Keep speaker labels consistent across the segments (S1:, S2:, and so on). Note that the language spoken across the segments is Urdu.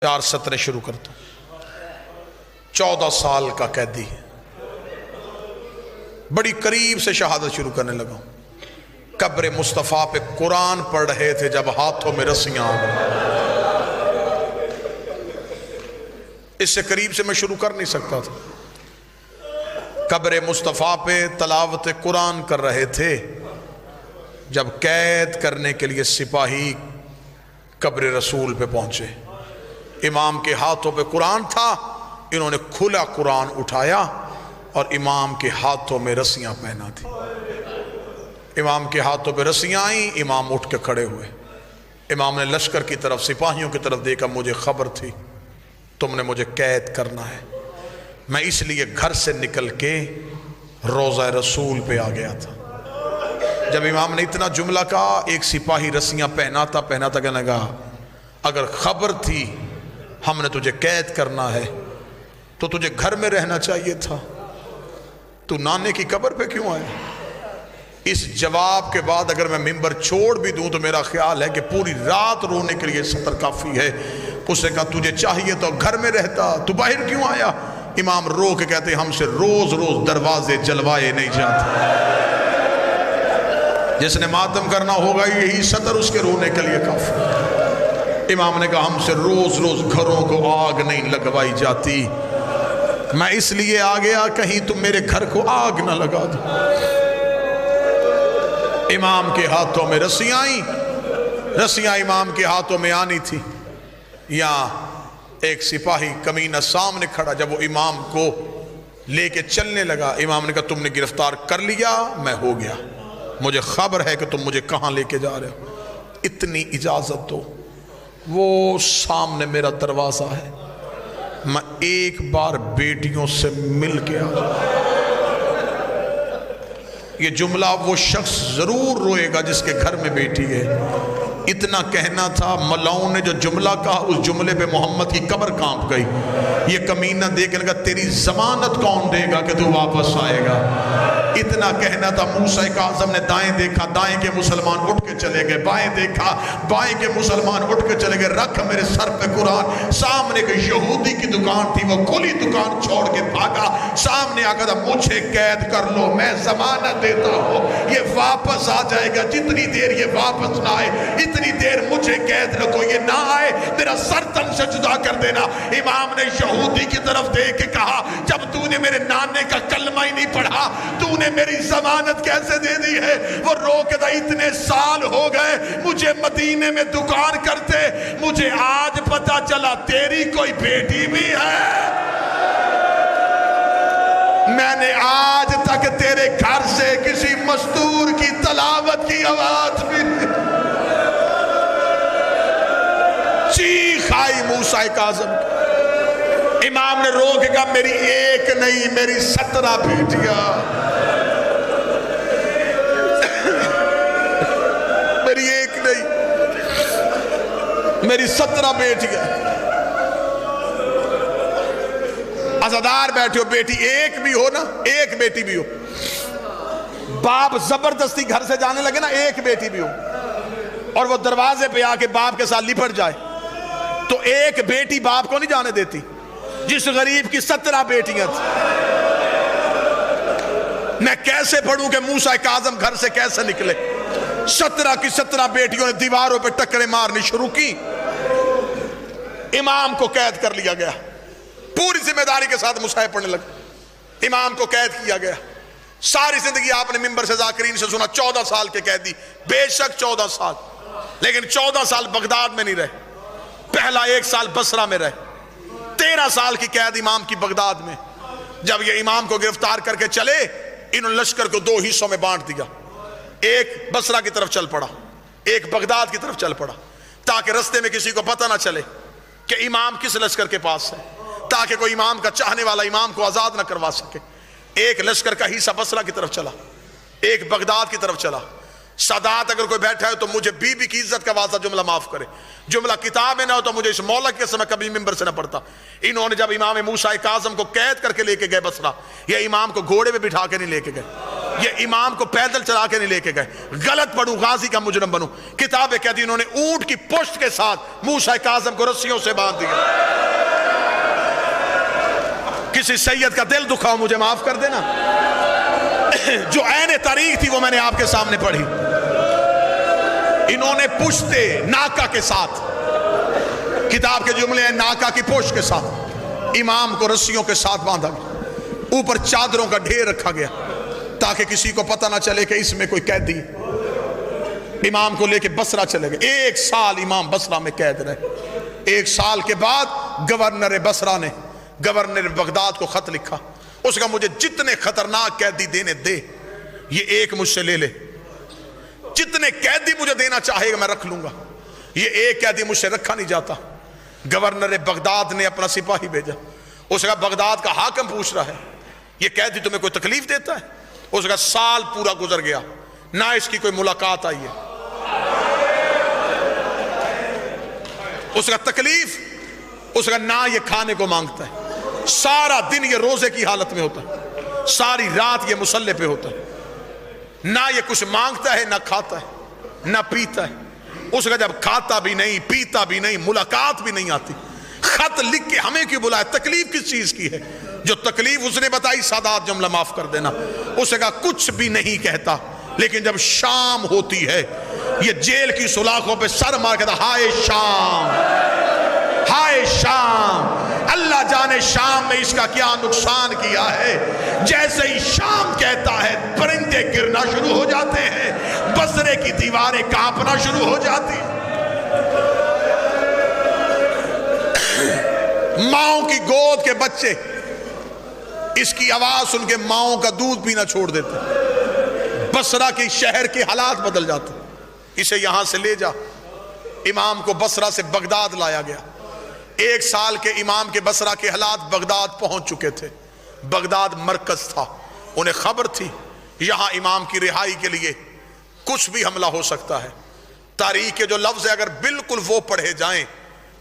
S1: 4 سطریں شروع کرتا ہوں۔ 14 سال کا قیدی، بڑی قریب سے شہادت شروع کرنے لگا ہوں۔ قبر مصطفیٰ پہ قرآن پڑھ رہے تھے جب ہاتھوں میں رسیاں آ گئیں۔ اس سے قریب سے میں شروع کر نہیں سکتا تھا۔ قبر مصطفیٰ پہ تلاوت قرآن کر رہے تھے جب قید کرنے کے لیے سپاہی قبر رسول پہ پہنچے۔ امام کے ہاتھوں پہ قرآن تھا، انہوں نے کھلا قرآن اٹھایا اور امام کے ہاتھوں میں رسیاں پہنا تھی۔ امام کے ہاتھوں پہ رسیاں آئیں، امام اٹھ کے کھڑے ہوئے۔ امام نے لشکر کی طرف، سپاہیوں کی طرف دیکھا، مجھے خبر تھی تم نے مجھے قید کرنا ہے، میں اس لیے گھر سے نکل کے روضہ رسول پہ آ گیا تھا۔ جب امام نے اتنا جملہ کہا، ایک سپاہی رسیاں پہناتا کہنے لگا، اگر خبر تھی ہم نے تجھے قید کرنا ہے تو تجھے گھر میں رہنا چاہیے تھا، تو نانے کی قبر پہ کیوں آیا؟ اس جواب کے بعد اگر میں ممبر چھوڑ بھی دوں تو میرا خیال ہے کہ پوری رات رونے کے لیے سطر کافی ہے۔ اس نے کہا تجھے چاہیے تو گھر میں رہتا، تو باہر کیوں آیا؟ امام رو کے کہتے ہم سے روز روز دروازے جلوائے نہیں جاتے۔ جس نے ماتم کرنا ہوگا یہی سطر اس کے رونے کے لیے کافی۔ امام نے کہا ہم سے روز روز گھروں کو آگ نہیں لگوائی جاتی، میں اس لیے آ گیا کہیں تم میرے گھر کو آگ نہ لگا دو۔ امام کے ہاتھوں میں رسیاں آئیں، رسیاں امام کے ہاتھوں میں آنی تھی۔ یہاں ایک سپاہی کمینہ سامنے کھڑا، جب وہ امام کو لے کے چلنے لگا، امام نے کہا تم نے گرفتار کر لیا، میں ہو گیا، مجھے خبر ہے کہ تم مجھے کہاں لے کے جا رہے ہو، اتنی اجازت دو۔ وہ سامنے میرا دروازہ ہے، میں ایک بار بیٹیوں سے مل کے آ جاؤں۔ یہ جملہ وہ شخص ضرور روئے گا جس کے گھر میں بیٹی ہے۔ اتنا کہنا تھا، ملاؤں نے جو جملہ کہا اس جملے پہ محمد کی قبر کانپ گئی۔ یہ کمینہ دیکھنے لگا تیری ضمانت کون دے گا کہ تو واپس آئے گا؟ اتنا کہنا تھا، موسیٰ کاظم نے دائیں دیکھا، دائیں کے مسلمان اٹھ کے چلے گئے، بائیں دیکھا، بائیں کے مسلمان اٹھ کے چلے گئے۔ رکھ میرے سر پہ قرآن۔ سامنے کوئی یہودی کی دکان تھی، وہ کھلی دکان چھوڑ کے بھاگا، سامنے آ کر مجھے قید کر لو، میں ضمانت دیتا ہوں یہ واپس آ جائے گا، جتنی دیر یہ واپس نہ آئے اتنی دیر مجھے قید رکھو، یہ نہ آئے میرا سر تن سے جدا کر دینا۔ امام نے یہودی کی طرف دیکھ کے کہا جب تو نے میرے نانے کا کلمہ ہی نہیں پڑھا تو نے میری ضمانت کیسے دے دی ہے؟ وہ رو کے تھا اتنے سال ہو گئے مجھے مدینے میں دکان کرتے، مجھے آج پتا چلا تیری کوئی بیٹی بھی ہے۔ میں نے آج تک تیرے گھر سے کسی مستور کی تلاوت کی آواز بھی چیخ آئی موسیٰ کاظم۔ امام نے رو کے کہا میری ایک نہیں میری 17 بیٹیاں، میری ایک نہیں میری 17 بیٹیاں۔ عزادار بیٹھے ہو، بیٹی ایک بھی ہو نا، ایک بیٹی بھی ہو، باپ زبردستی گھر سے جانے لگے نا، ایک بیٹی بھی ہو اور وہ دروازے پہ آ کے باپ کے ساتھ لپٹ جائے تو ایک بیٹی باپ کو نہیں جانے دیتی۔ جس غریب کی 17 بیٹیاں تھیں، میں کیسے پڑھوں کہ موسیٰ کاظم گھر سے کیسے نکلے؟ 17 کی 17 بیٹیوں نے دیواروں پہ ٹکرے مارنی شروع کی۔ امام کو قید کر لیا گیا، پوری ذمہ داری کے ساتھ مصحف پڑھنے لگا۔ امام کو قید کیا گیا، ساری زندگی آپ نے ممبر سے ذاکرین سے سنا 14 سال کے قیدی، بے شک 14 سال، لیکن 14 سال بغداد میں نہیں رہے، پہلا 1 سال بصرہ میں رہے، 13 سال کی قید امام کی بغداد میں۔ جب یہ امام کو گرفتار کر کے چلے، انہوں نے لشکر کو 2 حصوں میں بانٹ دیا، ایک بصرہ کی طرف چل پڑا، ایک بغداد کی طرف چل پڑا، تاکہ رستے میں کسی کو پتہ نہ چلے کہ امام کس لشکر کے پاس ہے، تاکہ کوئی امام کا چاہنے والا امام کو آزاد نہ کروا سکے۔ ایک لشکر کا حصہ بصرہ کی طرف چلا، ایک بغداد کی طرف چلا۔ سادات اگر کوئی بیٹھا ہے تو مجھے بی بی کی عزت کا واسطہ جملہ معاف کرے، جملہ کتاب میں نہ ہو تو مجھے اس مولا کے سمے کبھی ممبر سے نہ پڑتا۔ انہوں نے جب امام موسیٰ کاظم کو قید کر کے لے کے گئے بصرہ، یہ امام کو گھوڑے پہ بٹھا کے نہیں لے کے گئے، یہ امام کو پیدل چلا کے نہیں لے کے گئے، غلط پڑھوں غازی کا مجرم بنوں، کتاب کہتی انہوں نے اونٹ کی پشت کے ساتھ موسیٰ کاظم کو رسیوں سے باندھ دیا۔ کسی سید کا دل دکھاؤ مجھے معاف کر دینا، جو عین تاریخ تھی وہ میں نے آپ کے سامنے پڑھی۔ انہوں نے پشتے ناکا کے ساتھ، کتاب کے جملے ہیں ناکا کی پشت کے ساتھ امام کو رسیوں کے ساتھ باندھا گیا، اوپر چادروں کا ڈھیر رکھا گیا تاکہ کسی کو پتہ نہ چلے کہ اس میں کوئی قیدی ہے۔ امام کو لے کے بصرہ چلے گئے، 1 سال امام بصرہ میں قید رہے۔ 1 سال کے بعد گورنر بصرہ نے گورنر بغداد کو خط لکھا، اس کا مجھے جتنے خطرناک قیدی دینے دے، یہ ایک مجھ سے لے لے، جتنے قیدی مجھے دینا چاہے گا میں رکھ لوں گا، یہ ایک قیدی مجھ سے رکھا نہیں جاتا۔ گورنر بغداد نے اپنا سپاہی بھیجا، اس کا بغداد کا حاکم پوچھ رہا ہے یہ قیدی تمہیں کوئی تکلیف دیتا ہے؟ اس کا سال پورا گزر گیا، نہ اس کی کوئی ملاقات آئی ہے، اس کا تکلیف، اس کا نہ یہ کھانے کو مانگتا ہے، سارا دن یہ روزے کی حالت میں ہوتا ہے، ساری رات یہ مصلے پہ ہوتا ہے، نہ یہ کچھ مانگتا ہے، نہ کھاتا ہے، نہ پیتا ہے۔ اس کا جب کھاتا بھی نہیں پیتا بھی نہیں ملاقات بھی نہیں آتی، خط لکھ کے ہمیں کیوں بلایا؟ تکلیف کس چیز کی ہے؟ جو تکلیف اس نے بتائی سادات جملہ معاف کر دینا، اس کا کچھ بھی نہیں کہتا، لیکن جب شام ہوتی ہے یہ جیل کی سلاخوں پہ سر مار کہتا ہائے شام، ہائے شام، اللہ جانے شام میں اس کا کیا نقصان کیا ہے۔ جیسے ہی شام کہتا ہے پرندے گرنا شروع ہو جاتے ہیں، بصرے کی دیواریں کانپنا شروع ہو جاتی، ماؤں کی گود کے بچے اس کی آواز سن کے ماؤں کا دودھ پینا چھوڑ دیتے۔ بصرہ کی شہر کے حالات بدل جاتے، اسے یہاں سے لے جا۔ امام کو بصرہ سے بغداد لایا گیا، 1 سال کے امام کے بصرہ کے حالات بغداد پہنچ چکے تھے، بغداد مرکز تھا، انہیں خبر تھی یہاں امام کی رہائی کے لیے کچھ بھی حملہ ہو سکتا ہے۔ تاریخ کے جو لفظ ہے اگر بالکل وہ پڑھے جائیں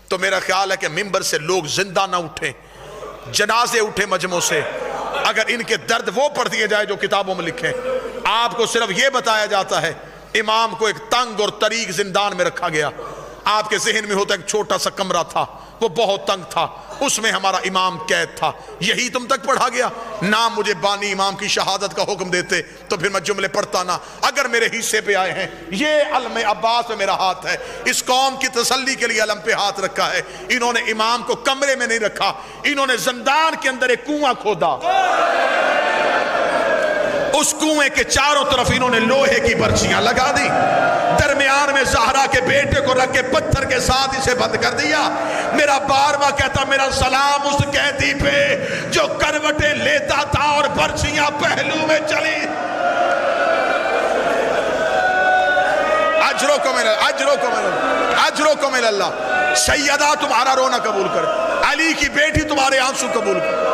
S1: تو میرا خیال ہے کہ منبر سے لوگ زندہ نہ اٹھیں، جنازے اٹھے مجمع سے، اگر ان کے درد وہ پڑھ دیے جائے جو کتابوں میں لکھیں۔ آپ کو صرف یہ بتایا جاتا ہے امام کو ایک تنگ اور طریق زندان میں رکھا گیا، آپ کے ذہن میں ہوتا ہے ایک چھوٹا سا کمرہ تھا، وہ بہت تنگ تھا، اس میں ہمارا امام قید تھا، یہی تم تک پڑھا گیا؟ نہ مجھے بانی امام کی شہادت کا حکم دیتے تو پھر میں جملے پڑھتا نہ۔ اگر میرے حصے پہ آئے ہیں، یہ علم عباس پہ میرا ہاتھ ہے، اس قوم کی تسلی کے لیے علم پہ ہاتھ رکھا ہے۔ انہوں نے امام کو کمرے میں نہیں رکھا، انہوں نے زندان کے اندر ایک کنواں کھودا، اس کنویں کے چاروں طرف انہوں نے لوہے کی برچیاں لگا دی، درمیان میں زہرا کے بیٹے کو رکھ کے پتھر کے ساتھ اسے بند کر دیا۔ میرا بارواں کہتا میرا سلام اس قیدی پہ جو کروٹیں لیتا تھا اور برچیاں پہلو میں چلی۔ اجرکم من اللہ، سیدہ تمہارا رونا قبول کر، علی کی بیٹی تمہارے آنسو قبول کر۔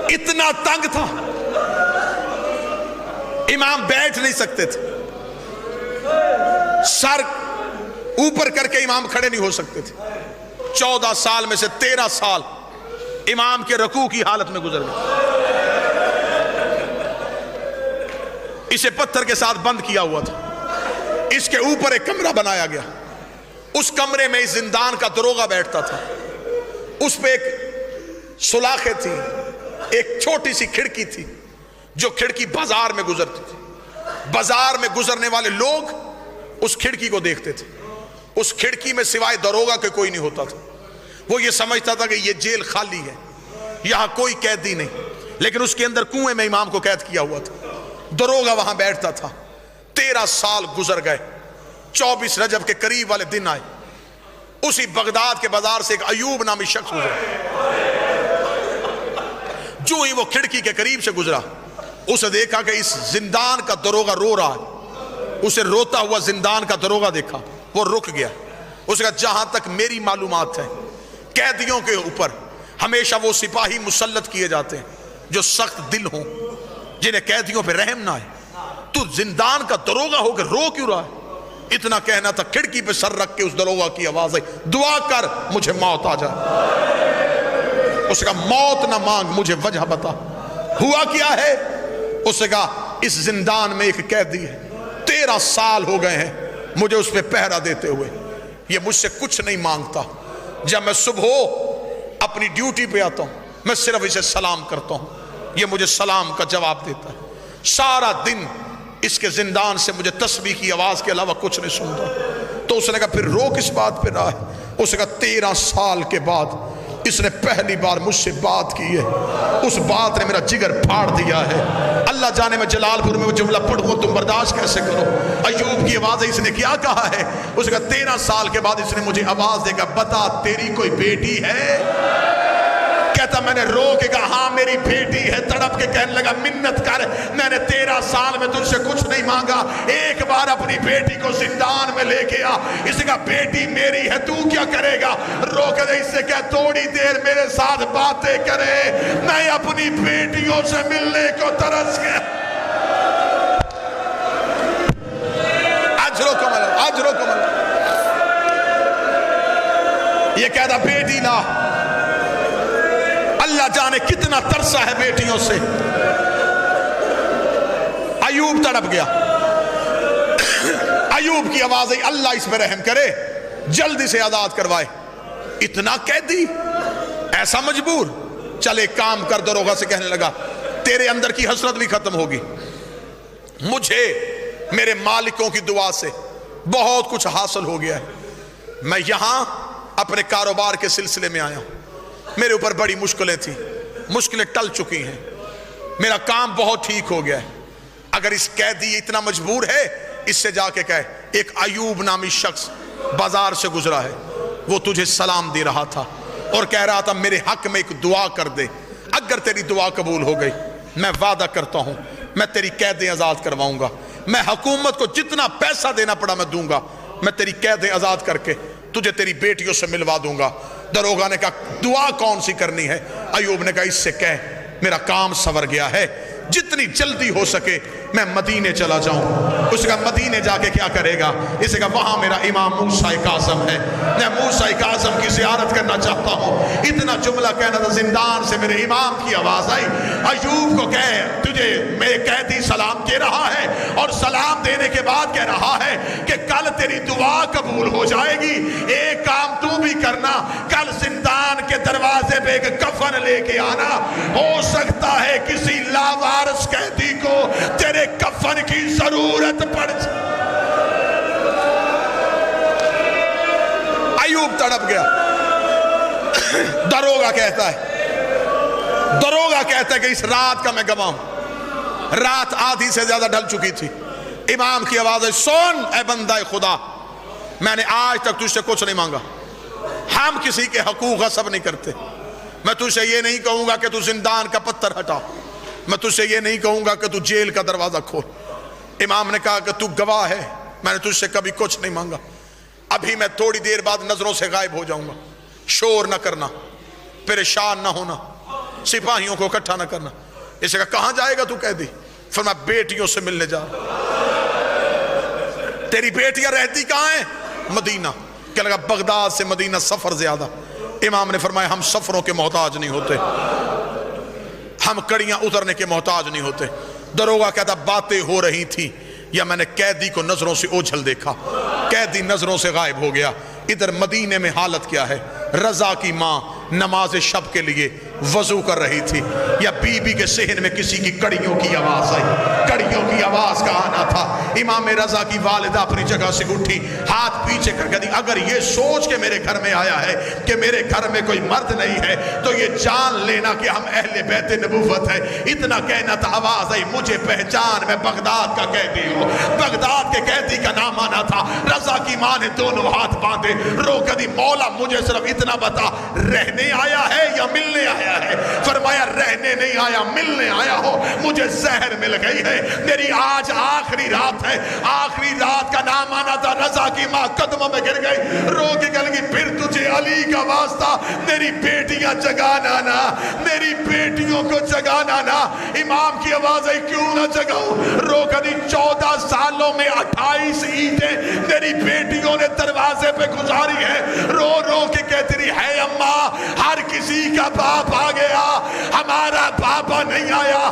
S1: اتنا تنگ تھا، امام بیٹھ نہیں سکتے تھے، سر اوپر کر کے امام کھڑے نہیں ہو سکتے تھے۔ 14 سال میں سے 13 سال امام کے رکوع کی حالت میں گزر گئے۔ اسے پتھر کے ساتھ بند کیا ہوا تھا، اس کے اوپر ایک کمرہ بنایا گیا، اس کمرے میں اس زندان کا دروغہ بیٹھتا تھا، اس پہ ایک سلاخیں تھی، ایک چھوٹی سی کھڑکی تھی جو کھڑکی بازار میں گزرتی تھی، بازار میں گزرنے والے لوگ اس کھڑکی کو دیکھتے تھے، اس کھڑکی میں سوائے دروغہ کے کوئی نہیں ہوتا تھا۔ وہ یہ سمجھتا تھا کہ یہ جیل خالی ہے، یہاں کوئی قیدی نہیں، لیکن اس کے اندر کنویں میں امام کو قید کیا ہوا تھا، دروغہ وہاں بیٹھتا تھا۔ 13 سال گزر گئے، 24 رجب کے قریب والے دن آئے، اسی بغداد کے بازار سے ایک ایوب نامی شخص گزرا، جو ہی وہ کھڑکی کے قریب سے گزرا اسے دیکھا کہ اس زندان کا دروغہ رو رہا ہے، اسے روتا ہوا زندان کا دروغہ دیکھا، وہ رک گیا۔ اس کا جہاں تک میری معلومات ہے قیدیوں کے اوپر ہمیشہ وہ سپاہی مسلط کیے جاتے ہیں جو سخت دل ہوں، جنہیں قیدیوں پہ رحم نہ آئے۔ تو زندان کا دروغہ ہو کے رو کیوں رہا ہے؟ اتنا کہنا تھا، کھڑکی پہ سر رکھ کے اس دروغہ کی آواز آئی، دعا کر مجھے موت آ جائے۔ اس کا موت نہ مانگ، مجھے وجہ بتا۔ ہوا کیا ہے؟ اس نے کہا اس زندان میں ایک قیدی ہے، 13 سال ہو گئے ہیں مجھے اس پہ پہرا دیتے ہوئے، یہ مجھ سے کچھ نہیں مانگتا، جب میں صبح اپنی ڈیوٹی پہ آتا ہوں میں صرف اسے سلام کرتا ہوں، یہ مجھے سلام کا جواب دیتا ہے، سارا دن اس کے زندان سے مجھے تسبیح کی آواز کے علاوہ کچھ نہیں سنتا۔ تو اس نے کہا پھر رو کس بات پہ رہا ہے؟ اس نے کہا 13 سال کے بعد اس نے پہلی بار مجھ سے بات کی ہے، اس بات نے میرا جگر پھاڑ دیا ہے۔ اللہ جانے میں جلال پور میں وہ جملہ پڑھوں تم برداشت کیسے کرو؟ ایوب کی آواز ہے، اس نے کیا کہا ہے؟ اس نے کہا 13 سال کے بعد اس نے مجھے آواز دے گا بتا تیری کوئی بیٹی ہے؟ کہتا میں نے رو کے کہا ہاں میری بیٹی ہے، تڑپ کے کہنے لگا منت کر، میں نے 13 سال میں تجھ سے کچھ نہیں مانگا، ایک بار اپنی بیٹی کو زندان میں لے کے آ۔ اس نے کہا بیٹی میری ہے تو کیا کرے گا؟ رو کے اس سے کہا تھوڑی دیر میرے ساتھ باتیں کرے، میں اپنی بیٹیوں سے ملنے کو ترس گیا۔ اجرو کمل یہ کہتا بیٹی لا، اللہ جانے کتنا ترسا ہے بیٹیوں سے۔ ایوب تڑپ گیا، ایوب کی آواز ہے اللہ اس پہ رحم کرے، جلدی سے آزاد کروائے۔ اتنا قیدی، ایسا مجبور، چل ایک کام کر، دروغہ سے کہنے لگا تیرے اندر کی حسرت بھی ختم ہوگی، مجھے میرے مالکوں کی دعا سے بہت کچھ حاصل ہو گیا ہے، میں یہاں اپنے کاروبار کے سلسلے میں آیا ہوں، میرے اوپر بڑی مشکلیں تھیں، مشکلیں ٹل چکی ہیں، میرا کام بہت ٹھیک ہو گیا ہے۔ اگر اس قیدی اتنا مجبور ہے، اس سے جا کے کہے ایک ایوب نامی شخص بازار سے گزرا ہے، وہ تجھے سلام دے رہا تھا اور کہہ رہا تھا میرے حق میں ایک دعا کر دے، اگر تیری دعا قبول ہو گئی میں وعدہ کرتا ہوں میں تیری قیدیں آزاد کرواؤں گا، میں حکومت کو جتنا پیسہ دینا پڑا میں دوں گا، میں تیری قیدیں آزاد کر کے تجھے تیری بیٹیوں سے ملوا دوں گا۔ دروغہ نے کہا دعا کون سی کرنی ہے؟ ایوب نے کہا اس سے کہہ میرا کام سور گیا ہے، جتنی جلدی ہو سکے میں مدینے چلا جاؤں۔ اس کا مدینے جا کے کیا کرے گا؟ اس کا وہاں میرا امام موسیٰ کاظم ہے، میں موسیٰ کاظم کی زیارت کرنا چاہتا ہوں۔ اتنا جملہ کہنا تھا، زندان سے میرے امام کی آواز آئی ایوب کو کہے تجھے میرے قیدی سلام دے رہا ہے، اور سلام دینے کے بعد کہہ رہا ہے کہ کل تیری دعا قبول ہو جائے گی، ایک کام تو بھی کرنا، کل زندان کے دروازے پہ ایک کفن لے کے آنا، ہو سکتا ہے کسی لاوارث قیدی کو تیرے کفن کی ضرورت پڑ جائے۔ ایوب تڑپ گیا۔ دروغہ کہتا ہے کہ اس رات کا میں گواہ ہوں، رات آدھی سے زیادہ ڈھل چکی تھی، امام کی آواز ہے سن اے بندہ خدا، میں نے آج تک تجھ سے کچھ نہیں مانگا، ہم کسی کے حقوق غصب نہیں کرتے، میں تجھ سے یہ نہیں کہوں گا کہ تو زندان کا پتھر ہٹا، میں تجھ سے یہ نہیں کہوں گا کہ تو جیل کا دروازہ کھول۔ امام نے کہا کہ تو گواہ ہے میں نے تجھ سے کبھی کچھ نہیں مانگا، ابھی میں تھوڑی دیر بعد نظروں سے غائب ہو جاؤں گا، شور نہ کرنا، پریشان نہ ہونا، سپاہیوں کو اکٹھا نہ کرنا۔ اس نے کہا کہاں جائے گا تو قیدی؟ فرمایا بیٹیوں سے ملنے جا رہا۔ تیری بیٹیاں رہتی کہاں ہیں؟ مدینہ۔ کہنے لگا بغداد سے مدینہ سفر زیادہ۔ امام نے فرمایا ہم سفروں کے محتاج نہیں ہوتے، ہم کڑیاں اترنے کے محتاج نہیں ہوتے۔ دروغہ کہتا باتیں ہو رہی تھی یا میں نے قیدی کو نظروں سے اوجھل دیکھا، قیدی نظروں سے غائب ہو گیا۔ ادھر مدینے میں حالت کیا ہے؟ رضا کی ماں نماز شب کے لیے وضو کر رہی تھی، یا بی بی کے صحن میں کسی کی کڑیوں کی آواز آئی، کڑیوں کی آواز کا آنا تھا۔ امام رضا کی والدہ اپنی جگہ سے اٹھی، ہاتھ پیچھے کر کے دی اگر یہ سوچ کے میرے گھر میں آیا ہے کہ میرے گھر میں کوئی مرد نہیں ہے تو یہ جان لینا کہ ہم اہل بیت نبوت ہے۔ اتنا کہنا تھا، آواز آئی مجھے پہچان، میں بغداد کا قیدی ہوں۔ بغداد کے قیدی کا نام آنا تھا۔ رضا کی ماں نے دونوں ہاتھ باندھے، رو کر دی مولا مجھے صرف اتنا بتا رہنے آیا ہے یا ملنے آیا ہے؟ فرمایا رہنے نہیں آیا، ملنے آیا ہو، مجھے زہر مل گئی ہے، میری آج آخری رات ہے۔ آخری رات کا نام آنا تھا۔ رضا کی ماں قدموں میں گر گئی، رو کے گل گئی پھر تجھے علی کا واسطہ میری بیٹیاں جگانا نا، میری بیٹیوں کو جگانا نا۔ امام کی آواز ہے کیوں نہ جگاؤں؟ رو کر دی 14 سالوں میں 28 عیدیں میری بیٹیوں نے دروازے پہ گزاری ہے۔ رو رو کے کہتی رہی ہے اماں ہر کسی کا باپ آ گیا، ہمارا بابا نہیں آیا،